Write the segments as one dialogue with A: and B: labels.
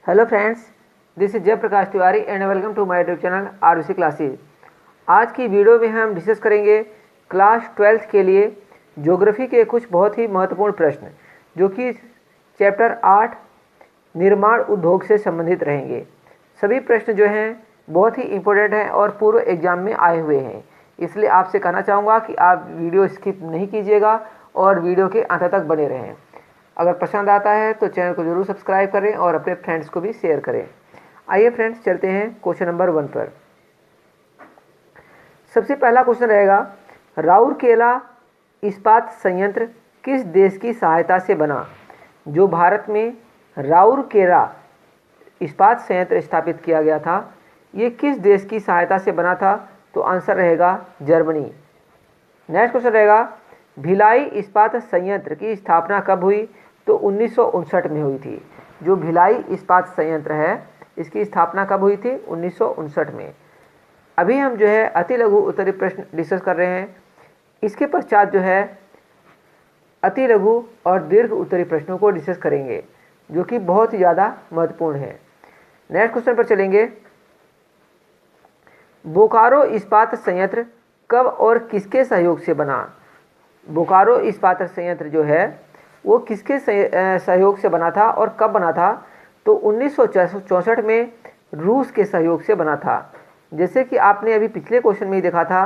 A: Hello friends, this is Jayprakash Tiwari and welcome to my YouTube channel RVC classes. आज की video में हम discuss करेंगे क्लास 12th के लिए ज्योग्राफी के कुछ बहुत ही महत्वपूर्ण प्रश्न जो कि चैप्टर 8 निर्माण उद्योग से संबंधित रहेंगे। सभी प्रश्न जो हैं बहुत ही इम्पोर्टेंट हैं और पूर्व एग्जाम में आए हुए हैं, इसलिए आपसे कहना चाहूँगा कि आप वीडियो स्किप नहीं कीजिएगा और वीडियो के अंत तक बने रहें। अगर पसंद आता है तो चैनल को जरूर सब्सक्राइब करें और अपने फ्रेंड्स को भी शेयर करें। आइए फ्रेंड्स, चलते हैं क्वेश्चन नंबर 1 पर। सबसे पहला क्वेश्चन रहेगा, राउरकेला इस्पात संयंत्र किस देश की सहायता से बना? जो भारत में राउरकेला इस्पात संयंत्र स्थापित किया गया था, ये किस देश की सहायता से बना था? तो आंसर रहेगा जर्मनी। नेक्स्ट क्वेश्चन रहेगा, भिलाई इस्पात संयंत्र की स्थापना कब हुई? तो 1959 में हुई थी। जो भिलाई इस्पात संयंत्र है इसकी स्थापना कब हुई थी? 1959 में। अभी हम जो है अति लघु उत्तरीय प्रश्न डिस्कस कर रहे हैं। इसके पश्चात जो है अति लघु और दीर्घ उत्तरीय प्रश्नों को डिस्कस करेंगे जो कि बहुत ही ज़्यादा महत्वपूर्ण है। नेक्स्ट क्वेश्चन पर चलेंगे, बोकारो इस्पात संयंत्र कब और किसके सहयोग से बना? बोकारो इस्पात संयंत्र जो है वो किसके सहयोग से बना था और कब बना था? तो 1964 में रूस के सहयोग से बना था। जैसे कि आपने अभी पिछले क्वेश्चन में ही देखा था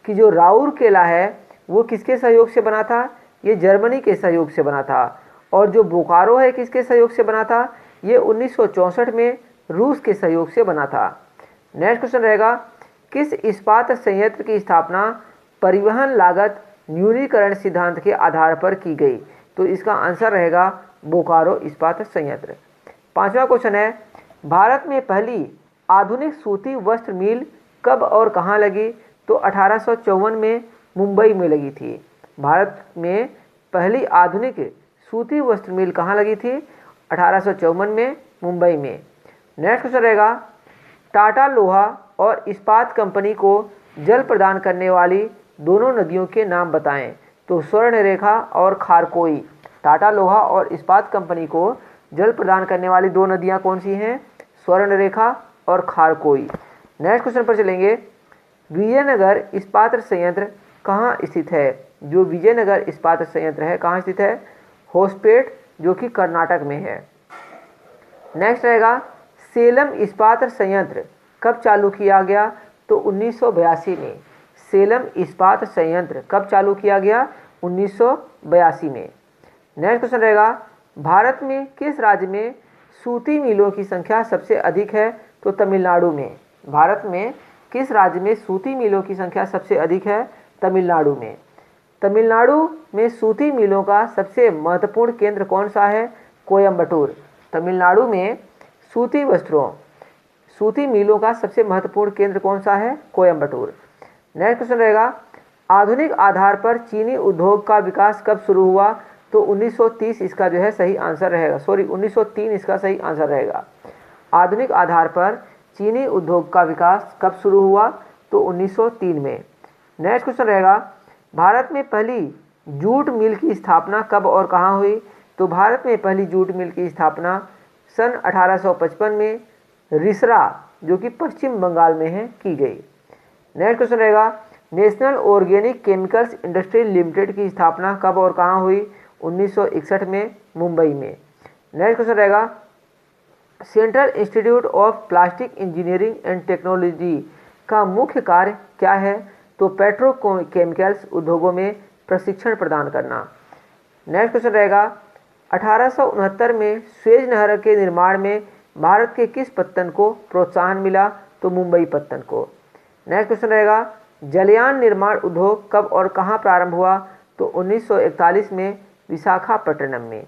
A: कि जो राउरकेला है वो किसके सहयोग से बना था? ये जर्मनी के सहयोग से बना था। और जो बोकारो है किसके सहयोग से बना था? ये 1964 में रूस के सहयोग से बना था। नेक्स्ट क्वेश्चन रहेगा, किस इस्पात संयंत्र की स्थापना परिवहन लागत न्यूनीकरण सिद्धांत के आधार पर की गई? तो इसका आंसर रहेगा बोकारो इस्पात संयंत्र। पांचवा क्वेश्चन है, भारत में पहली आधुनिक सूती वस्त्र मिल कब और कहां लगी? तो 1854 में मुंबई में लगी थी। भारत में पहली आधुनिक सूती वस्त्र मिल कहां लगी थी? 1854 में मुंबई में। नेक्स्ट क्वेश्चन रहेगा, टाटा लोहा और इस्पात कंपनी को जल प्रदान करने वाली दोनों नदियों के नाम बताएं? तो स्वर्णरेखा और खारकोई। टाटा लोहा और इस्पात कंपनी को जल प्रदान करने वाली दो नदियां कौन सी हैं? स्वर्णरेखा और खारकोई। नेक्स्ट क्वेश्चन पर चलेंगे, विजयनगर इस्पात संयंत्र कहाँ स्थित है? जो विजयनगर इस्पात संयंत्र है कहाँ स्थित है? होसपेट, जो कि कर्नाटक में है। नेक्स्ट रहेगा, सेलम इस्पात संयंत्र कब चालू किया गया? तो 1982 में। सेलम इस्पात संयंत्र कब चालू किया गया? 1982 में। नेक्स्ट क्वेश्चन रहेगा, भारत में किस राज्य में सूती मिलों की संख्या सबसे अधिक है? तो तमिलनाडु में। भारत में किस राज्य में सूती मिलों की संख्या सबसे अधिक है? तमिलनाडु में। तमिलनाडु में सूती मिलों का सबसे महत्वपूर्ण केंद्र कौन सा है? कोयम्बटूर। तमिलनाडु में सूती मिलों का सबसे महत्वपूर्ण केंद्र कौन सा है? कोयम्बटूर। नेक्स्ट क्वेश्चन रहेगा, आधुनिक आधार पर चीनी उद्योग का विकास कब शुरू हुआ? तो 1930 इसका जो है सही आंसर रहेगा। 1903 इसका सही आंसर रहेगा। आधुनिक आधार पर चीनी उद्योग का विकास कब शुरू हुआ? तो 1903 में। नेक्स्ट क्वेश्चन रहेगा, भारत में पहली जूट मिल की स्थापना कब और कहाँ हुई? तो भारत में पहली जूट मिल की स्थापना सन 1855 में रिसरा, जो कि पश्चिम बंगाल में है, की गई। नेक्स्ट क्वेश्चन रहेगा, national organic chemicals industry limited की स्थापना कब और कहाँ हुई? 1961 में मुंबई में। नेक्स्ट क्वेश्चन रहेगा, central institute of plastic engineering and technology का मुख्य कार्य क्या है? तो पेट्रोकेमिकल्स उद्योगों में प्रशिक्षण प्रदान करना। नेक्स्ट क्वेश्चन रहेगा, 1869 में स्वेज नहर के निर्माण में भारत के किस पत्तन को प्रोत्साहन मिला? तो मुंबई पत्तन को। नेक्स्ट क्वेश्चन रहेगा, जलयान निर्माण उद्योग कब और कहाँ प्रारंभ हुआ? तो 1941 में विशाखापट्टनम में।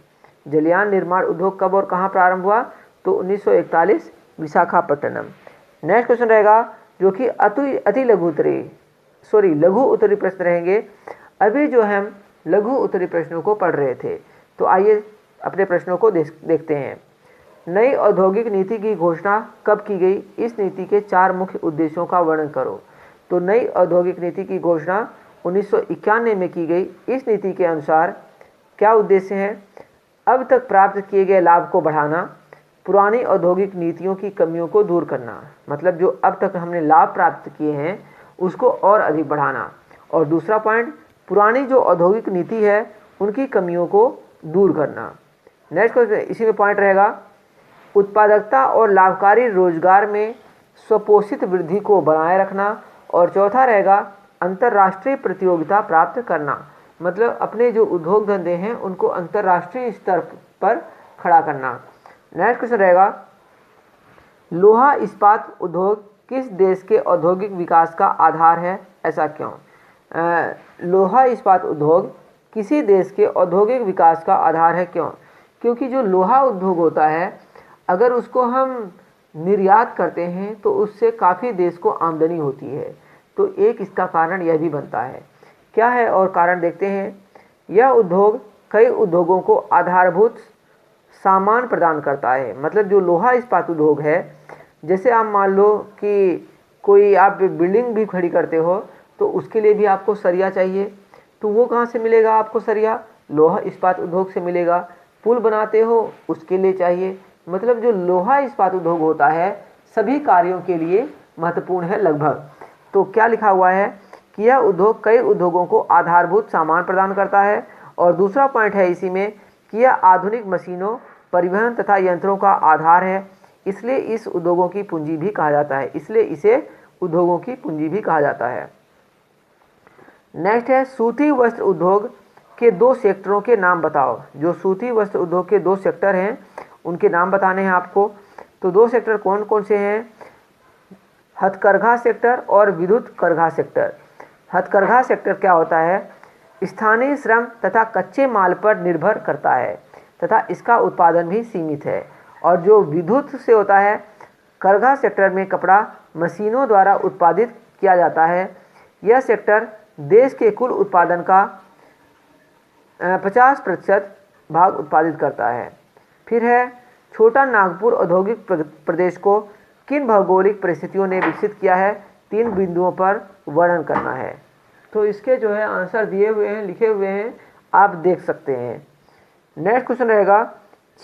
A: जलयान निर्माण उद्योग कब और कहाँ प्रारंभ हुआ? तो 1941 विशाखापट्टनम। नेक्स्ट क्वेश्चन रहेगा, जो कि लघु उत्तरीय प्रश्न रहेंगे। अभी जो हम लघु उत्तरीय प्रश्नों को पढ़ रहे थे, तो आइए अपने प्रश्नों को देखते हैं। नई औद्योगिक नीति की घोषणा कब की गई? इस नीति के 4 मुख्य उद्देश्यों का वर्णन करो। तो नई औद्योगिक नीति की घोषणा 1991 में की गई। इस नीति के अनुसार क्या उद्देश्य हैं? अब तक प्राप्त किए गए लाभ को बढ़ाना, पुरानी औद्योगिक नीतियों की कमियों को दूर करना, मतलब जो अब तक हमने लाभ प्राप्त किए हैं उसको और अधिक बढ़ाना। और दूसरा पॉइंट, पुरानी जो औद्योगिक नीति है उनकी कमियों को दूर करना। नेक्स्ट क्वेश्चन इसी में पॉइंट रहेगा, उत्पादकता और लाभकारी रोजगार में स्वपोषित वृद्धि को बनाए रखना। और चौथा रहेगा, अंतर्राष्ट्रीय प्रतियोगिता प्राप्त करना, मतलब अपने जो उद्योग धंधे हैं उनको अंतर्राष्ट्रीय स्तर पर खड़ा करना। नेक्स्ट क्वेश्चन रहेगा, लोहा इस्पात उद्योग किस देश के औद्योगिक विकास का आधार है, ऐसा क्यों? लोहा इस्पात उद्योग किसी देश के औद्योगिक विकास का आधार है, क्यों? क्योंकि जो लोहा उद्योग होता है अगर उसको हम निर्यात करते हैं तो उससे काफ़ी देश को आमदनी होती है, तो एक इसका कारण यह भी बनता है। क्या है और कारण देखते हैं। यह उद्योग कई उद्योगों को आधारभूत सामान प्रदान करता है, मतलब जो लोहा इस्पात उद्योग है, जैसे आप मान लो कि कोई आप बिल्डिंग भी खड़ी करते हो तो उसके लिए भी आपको सरिया चाहिए, तो वो कहाँ से मिलेगा आपको सरिया? लोहा इस्पात उद्योग से मिलेगा। पुल बनाते हो उसके लिए चाहिए, मतलब जो लोहा इस्पात उद्योग होता है सभी कार्यों के लिए महत्वपूर्ण है लगभग। तो क्या लिखा हुआ है कि यह उद्योग कई उद्योगों को आधारभूत सामान प्रदान करता है। और दूसरा पॉइंट है इसी में कि यह आधुनिक मशीनों, परिवहन तथा यंत्रों का आधार है, इसलिए इस उद्योगों की पूंजी भी कहा जाता है, इसलिए इसे उद्योगों की पूंजी भी कहा जाता है। नेक्स्ट है, सूती वस्त्र उद्योग के 2 सेक्टरों के नाम बताओ। जो सूती वस्त्र उद्योग के 2 सेक्टर हैं उनके नाम बताने हैं आपको। तो 2 सेक्टर कौन कौन से हैं? हथकरघा सेक्टर और विद्युत करघा सेक्टर। हथकरघा सेक्टर क्या होता है? स्थानीय श्रम तथा कच्चे माल पर निर्भर करता है तथा इसका उत्पादन भी सीमित है। और जो विद्युत से होता है, करघा सेक्टर में कपड़ा मशीनों द्वारा उत्पादित किया जाता है। यह सेक्टर देश के कुल उत्पादन का 50% भाग उत्पादित करता है। फिर है, छोटा नागपुर औद्योगिक प्रदेश को किन भौगोलिक परिस्थितियों ने विकसित किया है? 3 बिंदुओं पर वर्णन करना है। तो इसके जो है आंसर दिए हुए हैं, लिखे हुए हैं, आप देख सकते हैं। नेक्स्ट क्वेश्चन रहेगा,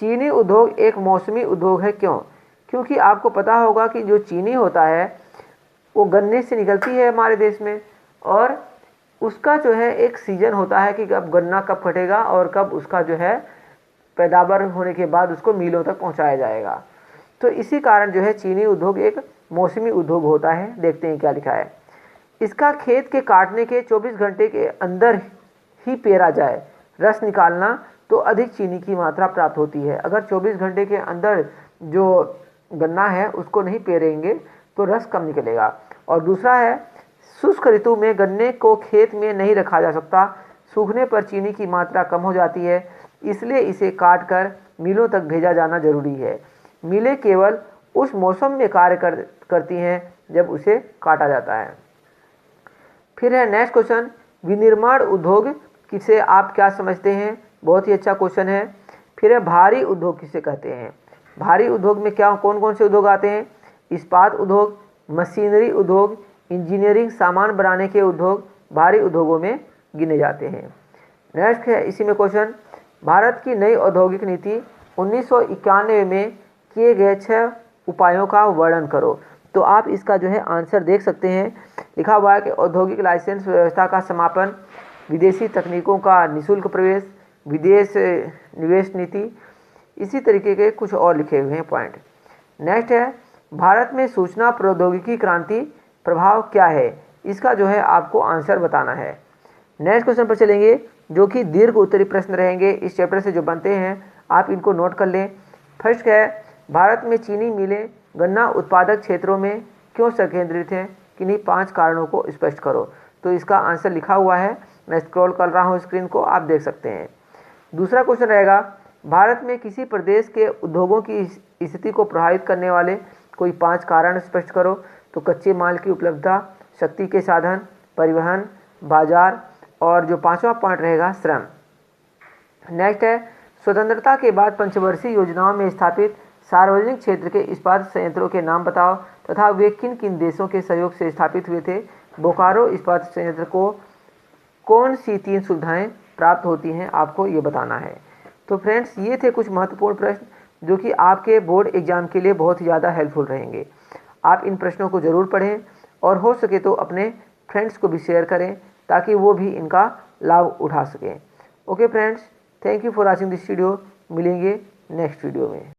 A: चीनी उद्योग एक मौसमी उद्योग है, क्यों? क्योंकि आपको पता होगा कि जो चीनी होता है वो गन्ने से निकलती है हमारे देश में, और उसका जो है एक सीजन होता है कि अब गन्ना कब फटेगा और कब उसका जो है पैदावार होने के बाद उसको मिलों तक पहुंचाया जाएगा। तो इसी कारण जो है चीनी उद्योग एक मौसमी उद्योग होता है। देखते हैं क्या लिखा है। इसका खेत के काटने के 24 घंटे के अंदर ही पेरा जाए, रस निकालना तो अधिक चीनी की मात्रा प्राप्त होती है। अगर 24 घंटे के अंदर जो गन्ना है उसको नहीं पेरेंगे तो रस कम निकलेगा। और दूसरा है, शुष्क ऋतु में गन्ने को खेत में नहीं रखा जा सकता, सूखने पर चीनी की मात्रा कम हो जाती है, इसलिए इसे काट कर मिलों तक भेजा जाना जरूरी है। मिलें केवल उस मौसम में कार्य करती हैं जब उसे काटा जाता है। फिर है नेक्स्ट क्वेश्चन, विनिर्माण उद्योग किसे आप क्या समझते हैं? बहुत ही अच्छा क्वेश्चन है। फिर है, भारी उद्योग किसे कहते हैं? भारी उद्योग में क्या कौन कौन से उद्योग आते हैं? इस्पात उद्योग, मशीनरी उद्योग, इंजीनियरिंग सामान बनाने के उद्योग भारी उद्योगों में गिने जाते हैं। नेक्स्ट है इसी में क्वेश्चन, भारत की नई औद्योगिक नीति 1991 में किए गए 6 उपायों का वर्णन करो। तो आप इसका जो है आंसर देख सकते हैं। लिखा हुआ है कि औद्योगिक लाइसेंस व्यवस्था का समापन, विदेशी तकनीकों का निःशुल्क प्रवेश, विदेश निवेश नीति, इसी तरीके के कुछ और लिखे हुए हैं पॉइंट। नेक्स्ट है, भारत में सूचना प्रौद्योगिकी क्रांति प्रभाव क्या है? इसका जो है आपको आंसर बताना है। नेक्स्ट क्वेश्चन पर चलेंगे, जो कि दीर्घ उत्तरी प्रश्न रहेंगे इस चैप्टर से जो बनते हैं, आप इनको नोट कर लें। फर्स्ट है, भारत में चीनी मिलें गन्ना उत्पादक क्षेत्रों में क्यों संकेंद्रित हैं? किन्हीं 5 कारणों को स्पष्ट करो। तो इसका आंसर लिखा हुआ है, मैं स्क्रॉल कर रहा हूँ स्क्रीन को, आप देख सकते हैं। दूसरा क्वेश्चन रहेगा, भारत में किसी प्रदेश के उद्योगों की स्थिति को प्रभावित करने वाले कोई 5 कारण स्पष्ट करो। तो कच्चे माल की उपलब्धता, शक्ति के साधन, परिवहन, बाजार, और जो 5वां पॉइंट रहेगा श्रम। नेक्स्ट है, स्वतंत्रता के बाद पंचवर्षीय योजनाओं में स्थापित सार्वजनिक क्षेत्र के इस्पात संयंत्रों के नाम बताओ तथा वे किन किन देशों के सहयोग से स्थापित हुए थे। बोकारो इस्पात संयंत्र को कौन सी 3 सुविधाएं प्राप्त होती हैं, आपको ये बताना है। तो फ्रेंड्स, ये थे कुछ महत्वपूर्ण प्रश्न जो कि आपके बोर्ड एग्ज़ाम के लिए बहुत ही ज़्यादा हेल्पफुल रहेंगे। आप इन प्रश्नों को ज़रूर पढ़ें और हो सके तो अपने फ्रेंड्स को भी शेयर करें ताकि वो भी इनका लाभ उठा सकें। Okay friends, thank you for watching this video. मिलेंगे नेक्स्ट वीडियो में।